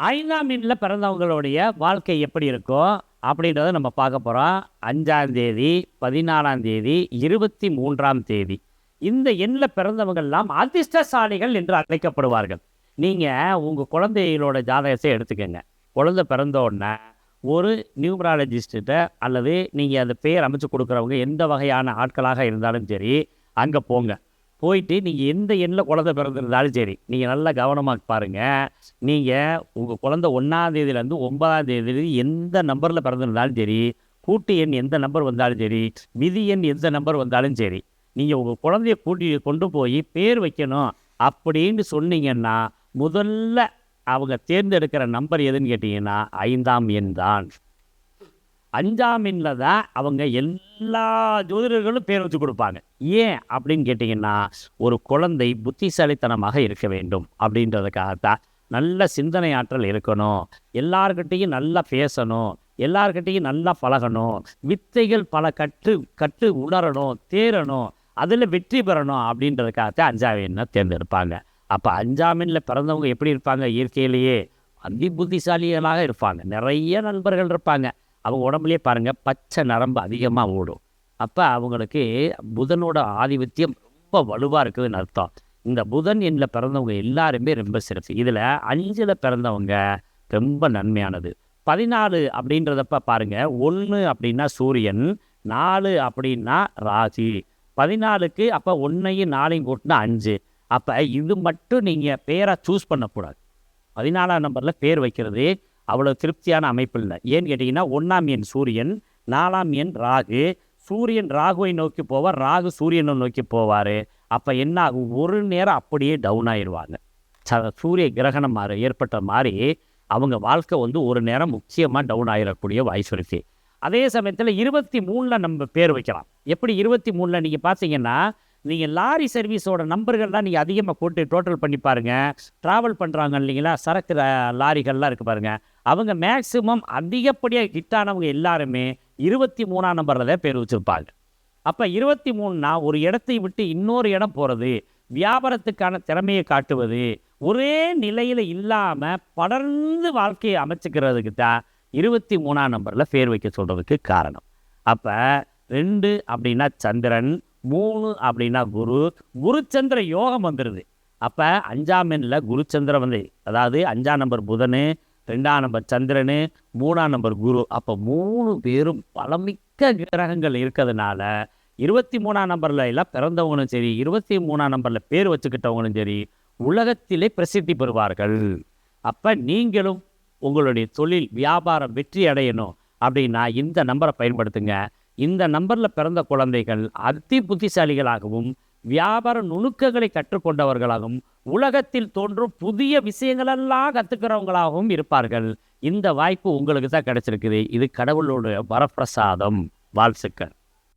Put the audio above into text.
5ஆம் எண்ணில் பிறந்தவங்களுடைய வாழ்க்கை எப்படி இருக்கும் அப்படின்றத நம்ம பார்க்க போகிறோம். 5ஆம் தேதி, 14ஆம் தேதி, 23ஆம் தேதி இந்த எண்ணில் பிறந்தவங்கெல்லாம் அதிர்ஷ்டசாலிகள் என்று அழைக்கப்படுவார்கள். நீங்கள் உங்கள் குழந்தைகளோட ஜாதகத்தை எடுத்துக்கங்க. குழந்தை பிறந்த உடனே ஒரு நியூமராலஜிஸ்ட்ட அல்லது நீங்கள் அந்த பேர் அமைச்சு கொடுக்குறவங்க எந்த வகையான ஆட்களாக இருந்தாலும் சரி, அங்கே போங்க. போயிட்டு நீங்கள் எந்த எண்ணில் குழந்தை பிறந்திருந்தாலும் சரி, நீங்கள் நல்லா கவனமாக பாருங்கள். நீங்கள் உங்கள் குழந்தை 1ஆம் தேதியிலேருந்து 9ஆம் தேதி எந்த நம்பரில் பிறந்திருந்தாலும் சரி, கூட்டு எண் எந்த நம்பர் வந்தாலும் சரி, விதி எண் எந்த நம்பர் வந்தாலும் சரி, நீங்கள் உங்கள் குழந்தைய கொண்டு போய் பேர் வைக்கணும் அப்படின்னு சொன்னீங்கன்னா, முதல்ல அவங்க தேர்ந்தெடுக்கிற நம்பர் எதுன்னு கேட்டிங்கன்னா 5ஆம் எண் தான். 5ஆம் எண்ணில் தான் அவங்க எல்லா ஜோதிடர்களும் பேர் வச்சு கொடுப்பாங்க. ஏன் அப்படின்னு கேட்டிங்கன்னா, ஒரு குழந்தை புத்திசாலித்தனமாக இருக்க வேண்டும் அப்படின்றதுக்காகத்தான். நல்ல சிந்தனை ஆற்றல் இருக்கணும், எல்லார்கிட்டையும் நல்லா பேசணும், எல்லார்கிட்டையும் நல்லா பழகணும், வித்தைகள் பல கற்று உணரணும், தேரணும், அதில் வெற்றி பெறணும் அப்படின்றதுக்காகத்தான் 5ஆம் எண்ணை தேர்ந்தெடுப்பாங்க. அப்போ 5ஆம் எண்ணில் பிறந்தவங்க எப்படி இருப்பாங்க? இயற்கையிலேயே அதி புத்திசாலிகளாக இருப்பாங்க. நிறைய நண்பர்கள் இருப்பாங்க. அவங்க உடம்புலேயே பாருங்கள், பச்சை நரம்பு அதிகமாக ஓடும். அப்போ அவங்களுக்கு புதனோட ஆதிபத்தியம் ரொம்ப வலுவாக இருக்குதுன்னு அர்த்தம். இந்த புதன் எண்ணில் பிறந்தவங்க எல்லாருமே ரொம்ப சிறப்பு. இதில் 5ல் பிறந்தவங்க ரொம்ப நன்மையானது. 14 அப்படின்றதப்ப பாருங்கள், 1 அப்படின்னா சூரியன், 4 அப்படின்னா ராசி. 14க்கு அப்போ 1ஐயும் 4ஐயும் கூட்டினா 5. அப்போ இது மட்டும் நீங்கள் பேராக சூஸ் பண்ணக்கூடாது. 14ஆம் நம்பரில் பேர் வைக்கிறது அவ்வளோ திருப்தியான அமைப்பு இல்லை. ஏன்னு கேட்டிங்கன்னா, 1ஆம் எண் சூரியன், 4ஆம் எண் ராகு. சூரியன் ராகுவை நோக்கி போவார், ராகு சூரியனை நோக்கி போவார். அப்போ என்ன ஆகும்? ஒரு நேரம் அப்படியே டவுன் ஆயிடுவாங்க. சூரிய கிரகணம் ஏற்பட்ட மாதிரி அவங்க வாழ்க்கை ஒரு நேரம் முக்கியமாக டவுன் ஆகிடக்கூடிய வாய்ப்பு இருக்குது. அதே சமயத்தில் 23ல் நம்ம பேர் வைக்கலாம். எப்படி 23ல் நீங்கள் பார்த்தீங்கன்னா, நீங்கள் லாரி சர்வீஸோட நம்பர்கள்லாம் நீங்கள் அதிகமாக போட்டு டோட்டல் பண்ணி பாருங்கள். ட்ராவல் பண்ணுறாங்க இல்லைங்களா, சரக்கு லாரிகள்லாம் இருக்குது பாருங்கள், அவங்க மேக்ஸிமம் அதிகப்படியாக ஹிட்டானவங்க எல்லாருமே 23ஆம் நம்பரில் தான் பேர் வச்சுருப்பாங்க. அப்போ 23னா ஒரு இடத்தை விட்டு இன்னொரு இடம் போகிறது, வியாபாரத்துக்கான திறமையை காட்டுவது, ஒரே நிலையில் இல்லாமல் படர்ந்து வாழ்க்கையை அமைச்சிக்கிறதுக்கு தான் 23ஆம் நம்பரில் பேர் வைக்க சொல்கிறதுக்கு காரணம். அப்போ 2 அப்படின்னா சந்திரன், 3 அப்படின்னா குரு சந்திர யோகம் வந்துடுது. அப்போ 5ஆம் எண்ணில் குருச்சந்திரன் அதாவது 5ஆம் நம்பர் புதன், 2ஆம் நம்பர் சந்திரன், 3ஆம் நம்பர் குரு. அப்போ 3 பேரும் பலமிக்க கிரகங்கள் இருக்கிறதுனால 23ஆம் நம்பரில் எல்லாம் பிறந்தவங்களும் சரி, 23ஆம் நம்பரில் பேர் வச்சுக்கிட்டவங்களும் சரி, உலகத்திலே பிரசித்தி பெறுவார்கள். அப்போ நீங்களும் உங்களுடைய தொழில் வியாபாரம் வெற்றி அடையணும் அப்படின்னா இந்த நம்பரை பயன்படுத்துங்க. இந்த நம்பரில் பிறந்த குழந்தைகள் அதி புத்திசாலிகளாகவும் வியாபார நுணுக்கங்களை கற்றுக்கொண்டவர்களாகவும் உலகத்தில் தோன்றும் புதிய விஷயங்களெல்லாம் கற்றுக்கிறவங்களாகவும் இருப்பார்கள். இந்த வாய்ப்பு உங்களுக்கு தான் கிடைச்சிருக்குது. இது கடவுளோட வரப்பிரசாதம். வாழ்த்துக்கள்.